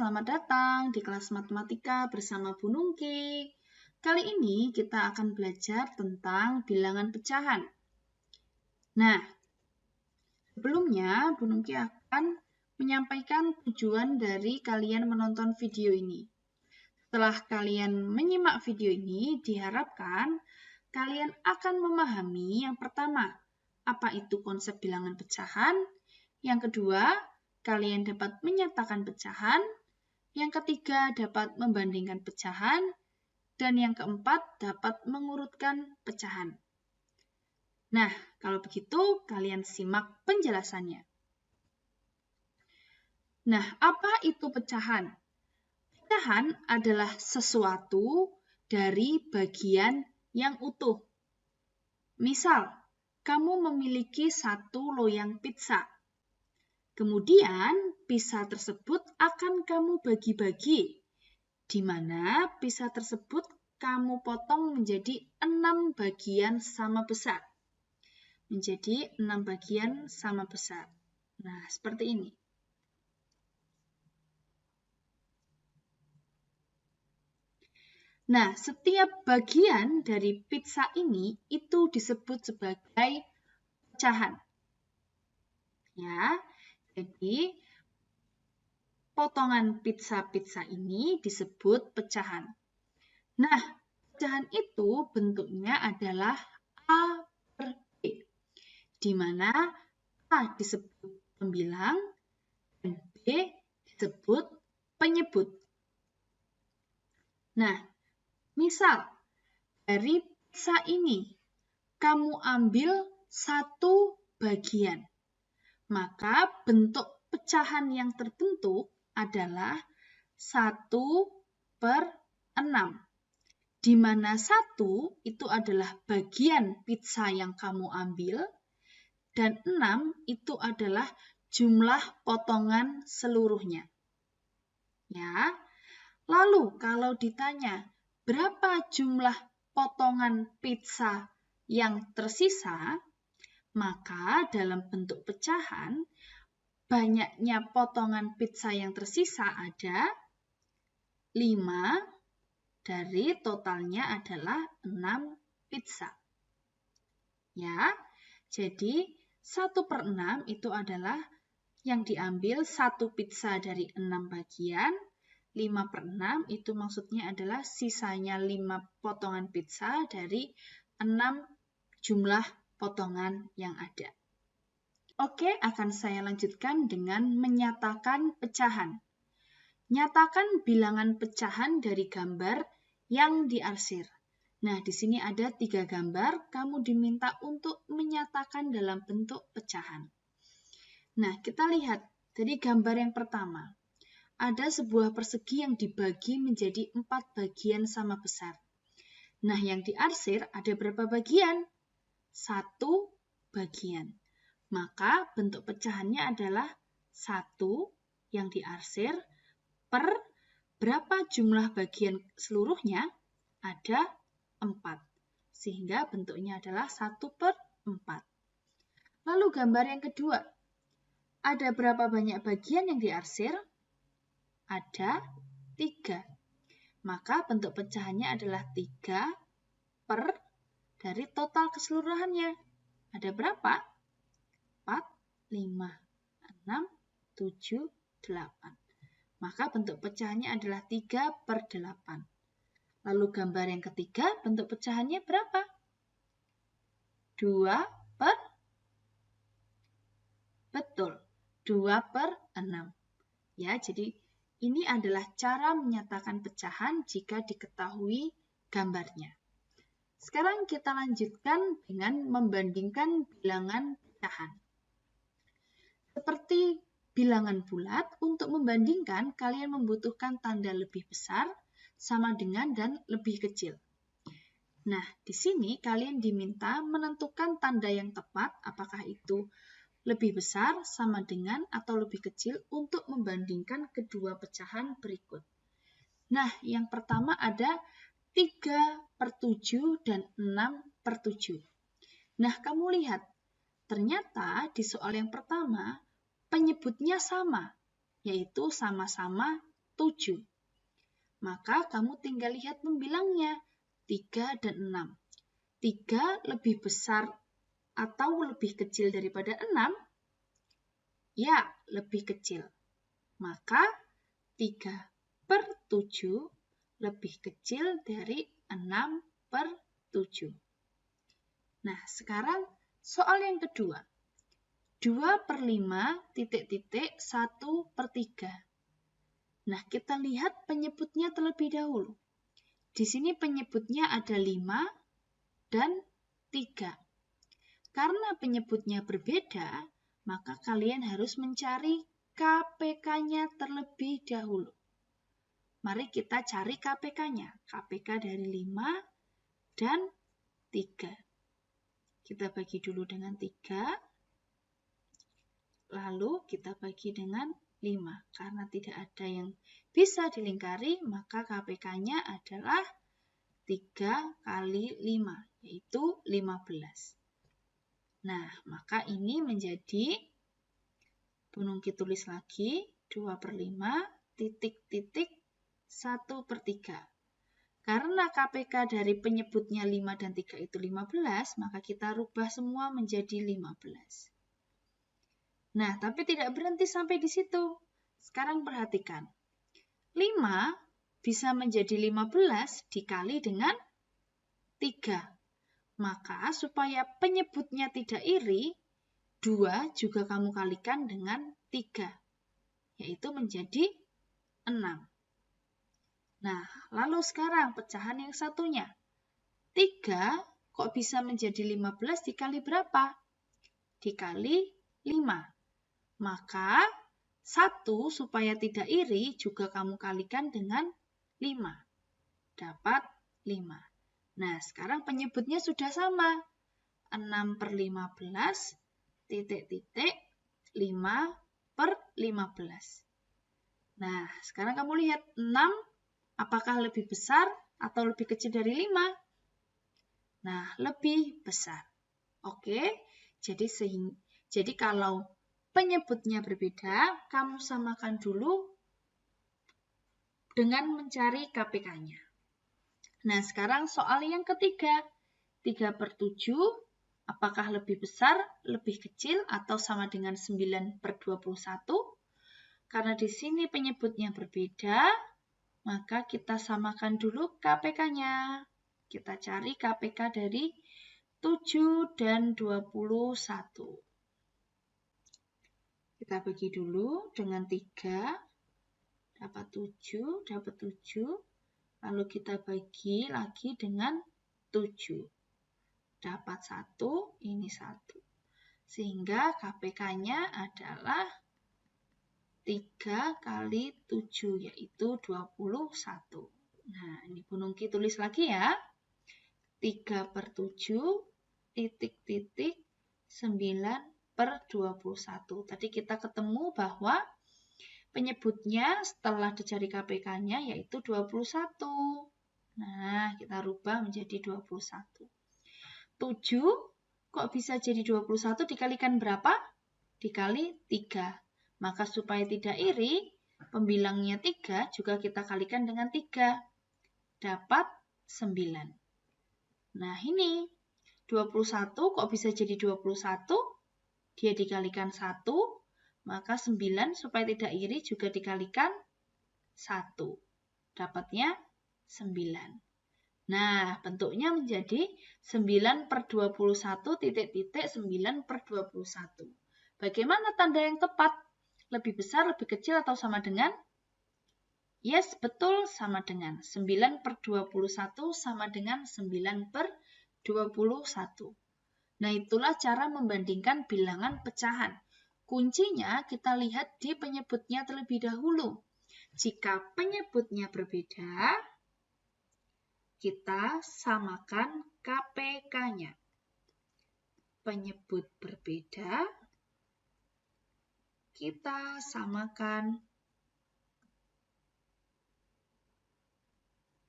selamat datang di kelas matematika bersama Bu Nungki. Kali ini kita akan belajar tentang bilangan pecahan. Nah, sebelumnya Bu Nungki akan menyampaikan tujuan dari kalian menonton video ini. Setelah kalian menyimak video ini, diharapkan kalian akan memahami yang pertama, apa itu konsep bilangan pecahan. Yang kedua, kalian dapat menyatakan pecahan. Yang ketiga, dapat membandingkan pecahan. Dan yang keempat, dapat mengurutkan pecahan. Nah, kalau begitu, kalian simak penjelasannya. Nah, apa itu pecahan? Pecahan adalah sesuatu dari bagian yang utuh. Misal, kamu memiliki satu loyang pizza. Kemudian, pizza tersebut akan kamu bagi-bagi, di mana pizza tersebut kamu potong menjadi 6 bagian sama besar. Menjadi 6 bagian sama besar. Nah, seperti ini. Nah, setiap bagian dari pizza ini itu disebut sebagai pecahan. Ya, jadi potongan pizza-pizza ini disebut pecahan. Nah, pecahan itu bentuknya adalah A per B, di mana A disebut pembilang dan B disebut penyebut. Nah, misal dari pizza ini kamu ambil satu bagian, maka bentuk pecahan yang terbentuk adalah 1/6, di mana 1 itu adalah bagian pizza yang kamu ambil, dan 6 itu adalah jumlah potongan seluruhnya. Ya. Lalu kalau ditanya berapa jumlah potongan pizza yang tersisa, maka dalam bentuk pecahan, banyaknya potongan pizza yang tersisa ada 5, dari totalnya adalah 6 pizza. Ya, jadi 1/6 itu adalah yang diambil satu pizza dari 6 bagian, 5/6 itu maksudnya adalah sisanya 5 potongan pizza dari 6 jumlah potongan yang ada. Oke, akan saya lanjutkan dengan menyatakan pecahan. Nyatakan bilangan pecahan dari gambar yang diarsir. Nah, di sini ada 3 gambar, kamu diminta untuk menyatakan dalam bentuk pecahan. Nah, kita lihat dari gambar yang pertama. Ada sebuah persegi yang dibagi menjadi 4 bagian sama besar. Nah, yang diarsir ada berapa bagian? 1 bagian. Maka bentuk pecahannya adalah 1 yang diarsir per berapa jumlah bagian seluruhnya? Ada 4. Sehingga bentuknya adalah 1/4. Lalu gambar yang kedua. Ada berapa banyak bagian yang diarsir? Ada 3. Maka bentuk pecahannya adalah 3 per dari total keseluruhannya. Ada berapa? 4, 5, 6, 7, 8. Maka bentuk pecahannya adalah 3/8. Lalu gambar yang ketiga, bentuk pecahannya berapa? 2 per? Betul, 2/6. Ya, jadi ini adalah cara menyatakan pecahan jika diketahui gambarnya. Sekarang kita lanjutkan dengan membandingkan bilangan pecahan. Seperti bilangan bulat, untuk membandingkan kalian membutuhkan tanda lebih besar, sama dengan, dan lebih kecil. Nah, di sini kalian diminta menentukan tanda yang tepat, apakah itu lebih besar, sama dengan, atau lebih kecil untuk membandingkan kedua pecahan berikut. Nah, yang pertama ada 3/7 dan 6/7. Nah, kamu lihat, ternyata di soal yang pertama, penyebutnya sama, yaitu sama-sama 7. Maka kamu tinggal lihat pembilangnya, 3 dan 6. 3 lebih besar atau lebih kecil daripada 6? Ya, lebih kecil. Maka 3/7 lebih kecil dari 6/7. Nah, sekarang soal yang kedua. 2/5 titik-titik 1/3. Nah, kita lihat penyebutnya terlebih dahulu. Di sini penyebutnya ada 5 dan 3. Karena penyebutnya berbeda, maka kalian harus mencari KPK-nya terlebih dahulu. Mari kita cari KPK-nya. KPK dari 5 dan 3. Kita bagi dulu dengan 3. Lalu kita bagi dengan 5. Karena tidak ada yang bisa dilingkari, maka KPK-nya adalah 3 kali 5, yaitu 15. Nah, maka ini menjadi, Punungki tulis lagi, 2/5 titik-titik 1/3. Karena KPK dari penyebutnya 5 dan 3 itu 15, maka kita rubah semua menjadi 15. Nah, tapi tidak berhenti sampai di situ. Sekarang perhatikan. 5 bisa menjadi 15 dikali dengan 3. Maka supaya penyebutnya tidak iri, 2 juga kamu kalikan dengan 3, yaitu menjadi 6. Nah, lalu sekarang pecahan yang satunya. 3 kok bisa menjadi 15 dikali berapa? Dikali 5. Maka 1 supaya tidak iri juga kamu kalikan dengan 5. Dapat 5. Nah, sekarang penyebutnya sudah sama. 6/15 titik-titik 5/15. Nah, sekarang kamu lihat 6 apakah lebih besar atau lebih kecil dari 5? Nah, lebih besar. Oke, jadi kalau penyebutnya berbeda, kamu samakan dulu dengan mencari KPK-nya. Nah, sekarang soal yang ketiga. 3/7, apakah lebih besar, lebih kecil, atau sama dengan 9/21? Karena di sini penyebutnya berbeda, maka kita samakan dulu KPK-nya. Kita cari KPK dari 7 dan 21. Kita bagi dulu dengan 3, dapat 7, lalu kita bagi lagi dengan 7. Dapat 1, ini 1. Sehingga KPK-nya adalah 3 kali 7, yaitu 21. Nah, ini Punungki tulis lagi ya. 3/7 titik-titik 9/21. Tadi kita ketemu bahwa penyebutnya setelah dicari KPK-nya yaitu 21. Nah, kita rubah menjadi 21. 7 kok bisa jadi 21 dikalikan berapa? Dikali 3. Maka supaya tidak iri, pembilangnya 3 juga kita kalikan dengan 3. Dapat 9. Nah, ini 21 kok bisa jadi 21? Dia dikalikan 1, maka 9 supaya tidak iri juga dikalikan 1. Dapatnya 9. Nah, bentuknya menjadi 9/21 titik-titik 9/21. Bagaimana tanda yang tepat? Lebih besar, lebih kecil, atau sama dengan? Yes, betul, sama dengan. 9/21 sama dengan 9/21. Nah, itulah cara membandingkan bilangan pecahan. Kuncinya kita lihat di penyebutnya terlebih dahulu. Jika penyebutnya berbeda, kita samakan KPK-nya. Penyebut berbeda, kita samakan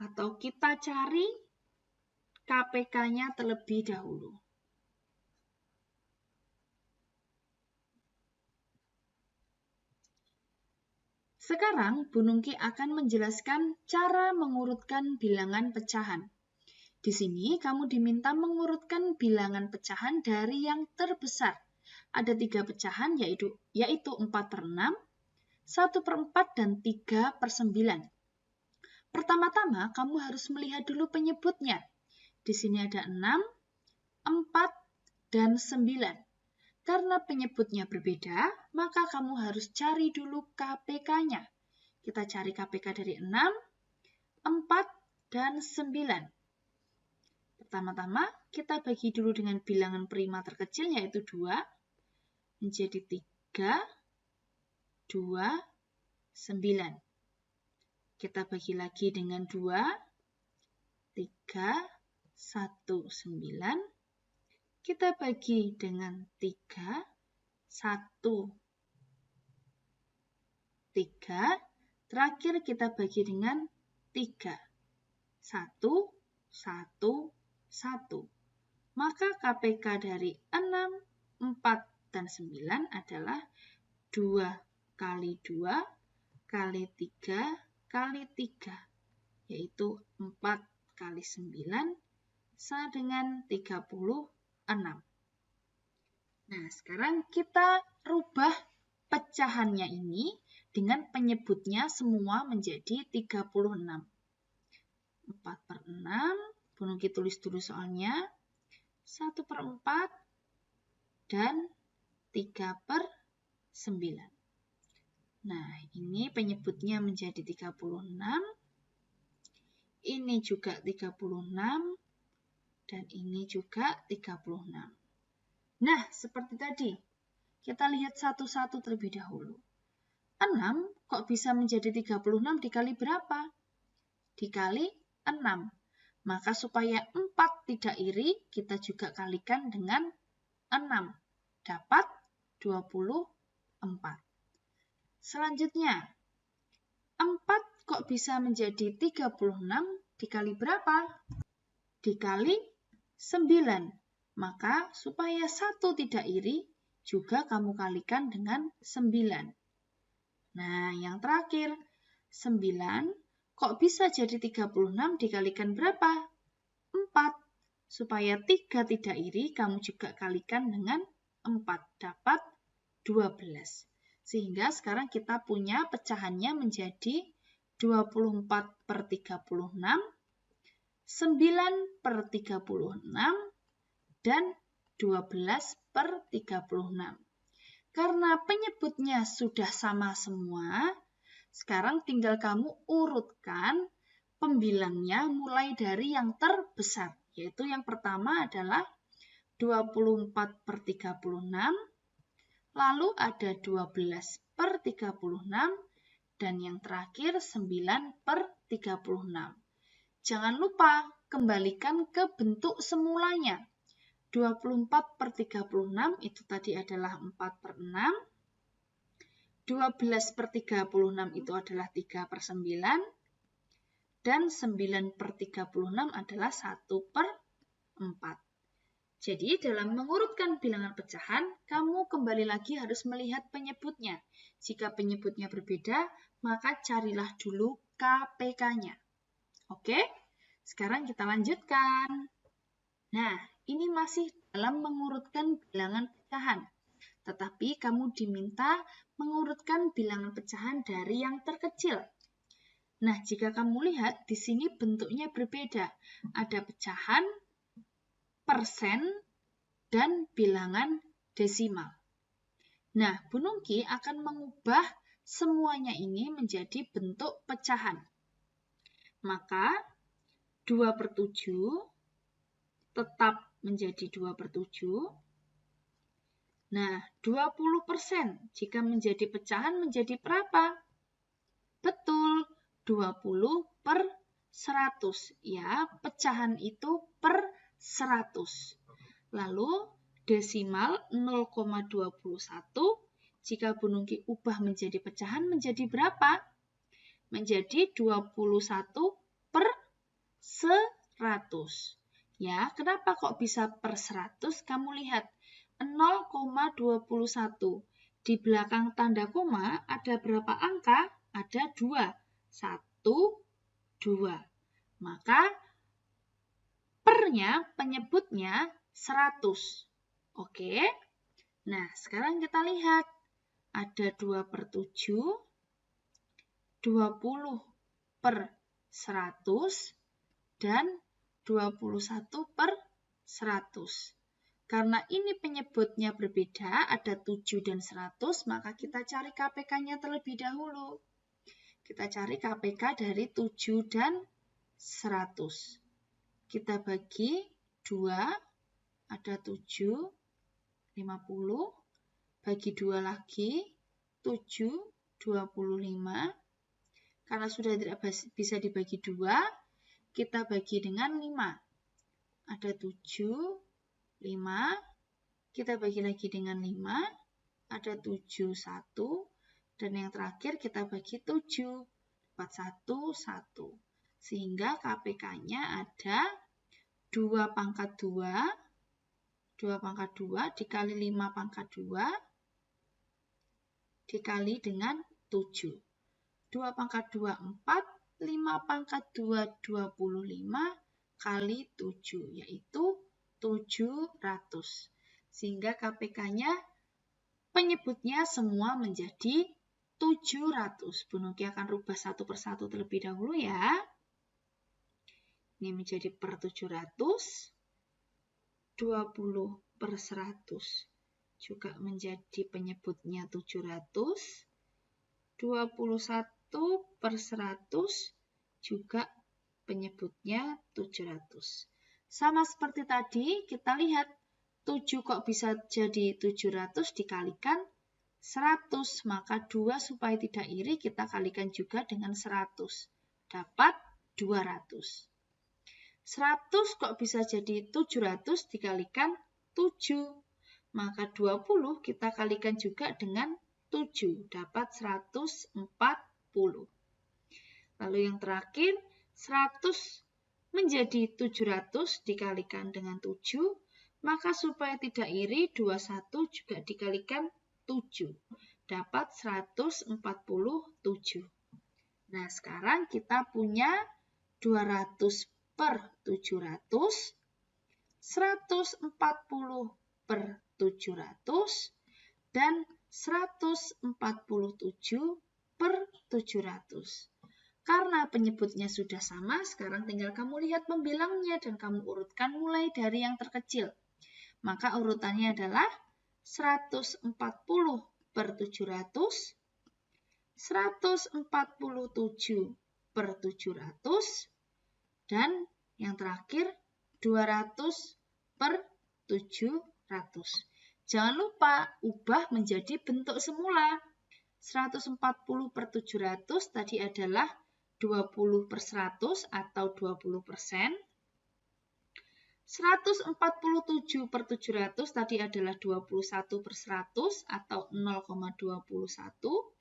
atau kita cari KPK-nya terlebih dahulu. Sekarang Bu Nungki akan menjelaskan cara mengurutkan bilangan pecahan. Di sini kamu diminta mengurutkan bilangan pecahan dari yang terbesar. Ada 3 pecahan yaitu 4/6, 1/4, dan 3/9. Pertama-tama kamu harus melihat dulu penyebutnya. Di sini ada 6, 4, dan 9. Karena penyebutnya berbeda, maka kamu harus cari dulu KPK-nya. Kita cari KPK dari 6, 4, dan 9. Pertama-tama, kita bagi dulu dengan bilangan prima terkecil, yaitu 2, menjadi 3, 2, 9. Kita bagi lagi dengan 2, 3, 1, 9. Kita bagi dengan 3, 1, 3. Terakhir kita bagi dengan 3, 1, 1, 1. Maka KPK dari 6, 4, dan 9 adalah 2 kali 2 kali 3 kali 3, yaitu 4 kali 9 sama dengan 36. Nah, sekarang kita rubah pecahannya ini dengan penyebutnya semua menjadi 36. 4/6, Bu Nungki tulis dulu soalnya, 1/4, dan 3/9. Nah, ini penyebutnya menjadi 36, ini juga 36, dan ini juga 36. Nah, seperti tadi, kita lihat satu-satu terlebih dahulu. 6 kok bisa menjadi 36 dikali berapa? Dikali 6. Maka supaya 4 tidak iri, kita juga kalikan dengan 6. Dapat 24. Selanjutnya, 4 kok bisa menjadi 36 dikali berapa? Dikali 9. Maka supaya 1 tidak iri, juga kamu kalikan dengan 9. Nah, yang terakhir, 9 kok bisa jadi 36 dikalikan berapa? 4. Supaya 3 tidak iri, kamu juga kalikan dengan 4. Dapat 12. Sehingga sekarang kita punya pecahannya menjadi 24/36, 9/36, dan 12/36. Karena penyebutnya sudah sama semua, sekarang tinggal kamu urutkan pembilangnya mulai dari yang terbesar, yaitu yang pertama adalah 24/36, lalu ada 12/36, dan yang terakhir 9/36. Jangan lupa kembalikan ke bentuk semulanya. 24/36 itu tadi adalah 4/6, 12/36 itu adalah 3/9, dan 9/36 adalah 1/4. Jadi dalam mengurutkan bilangan pecahan, kamu kembali lagi harus melihat penyebutnya. Jika penyebutnya berbeda, maka carilah dulu KPK-nya. Oke, sekarang kita lanjutkan. Nah, ini masih dalam mengurutkan bilangan pecahan. Tetapi kamu diminta mengurutkan bilangan pecahan dari yang terkecil. Nah, jika kamu lihat, di sini bentuknya berbeda. Ada pecahan, persen, dan bilangan desimal. Nah, Bu Nungki akan mengubah semuanya ini menjadi bentuk pecahan. Maka 2/7 tetap menjadi 2/7. Nah, 20% jika menjadi pecahan menjadi berapa? Betul, 20/100. Ya, pecahan itu per 100. Lalu desimal 0,21. Jika Bu Nungki ubah menjadi pecahan menjadi berapa? Menjadi 21/100. Ya, kenapa kok bisa per 100? Kamu lihat 0,21. Di belakang tanda koma ada berapa angka? ada 2. 1, 2. Maka pernya, penyebutnya 100. Oke. Nah, sekarang kita lihat. Ada 2/7, 20/100, dan 21/100. Karena ini penyebutnya berbeda, ada 7 dan 100, maka kita cari KPK-nya terlebih dahulu. Kita cari KPK dari 7 dan 100. Kita bagi 2, ada 7, 50. Bagi 2 lagi, 7, 25. Karena sudah tidak bisa dibagi 2, kita bagi dengan 5. Ada 7, 5. Kita bagi lagi dengan 5. Ada 7, 1. Dan yang terakhir kita bagi 7. Dapat 1, 1. Sehingga KPK-nya ada 2/2. 2/2 dikali 5/2 dikali dengan 7. 2/2 4, 5/2 25 kali 7, yaitu 700. Sehingga KPK-nya penyebutnya semua menjadi 700. Bu Nuki akan rubah satu persatu terlebih dahulu ya. Ini menjadi per 700, 20/100 juga menjadi penyebutnya 700, 21/100 juga penyebutnya 700. Sama seperti tadi, kita lihat 7 kok bisa jadi 700 dikalikan 100, maka 2 supaya tidak iri kita kalikan juga dengan 100, dapat 200. 100 kok bisa jadi 700 dikalikan 7, maka 20 kita kalikan juga dengan 7, dapat 140. Lalu yang terakhir, 100 menjadi 700 dikalikan dengan 7, maka supaya tidak iri, 21 juga dikalikan 7, dapat 147. Nah, sekarang kita punya 200/700, 140/700, dan 147/700. Karena penyebutnya sudah sama, sekarang tinggal kamu lihat pembilangnya dan kamu urutkan mulai dari yang terkecil. Maka urutannya adalah 140/700, 147/700, dan yang terakhir 200/700. Jangan lupa ubah menjadi bentuk semula. 140/700 tadi adalah 20/100 atau 20%. 147/700 tadi adalah 21/100 atau 0,21.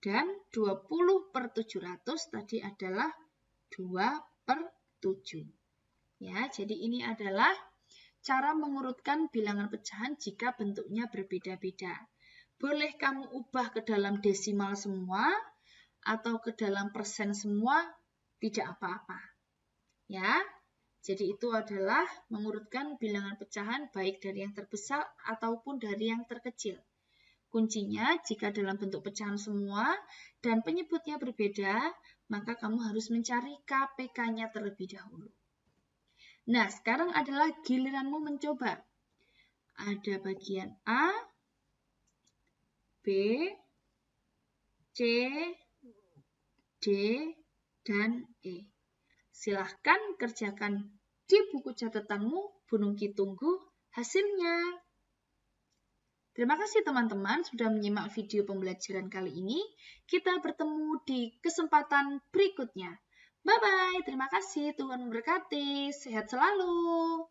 Dan 20/700 tadi adalah 2/7. Ya, jadi ini adalah cara mengurutkan bilangan pecahan jika bentuknya berbeda-beda. Boleh kamu ubah ke dalam desimal semua atau ke dalam persen semua, tidak apa-apa. Ya, jadi itu adalah mengurutkan bilangan pecahan baik dari yang terbesar ataupun dari yang terkecil. Kuncinya jika dalam bentuk pecahan semua dan penyebutnya berbeda, maka kamu harus mencari KPK-nya terlebih dahulu. Nah, sekarang adalah giliranmu mencoba. Ada bagian A, B, C, D, dan E. Silahkan kerjakan di buku catatanmu, Bu Nuki tunggu hasilnya. Terima kasih teman-teman sudah menyimak video pembelajaran kali ini. Kita bertemu di kesempatan berikutnya. Bye-bye, terima kasih, Tuhan memberkati, sehat selalu.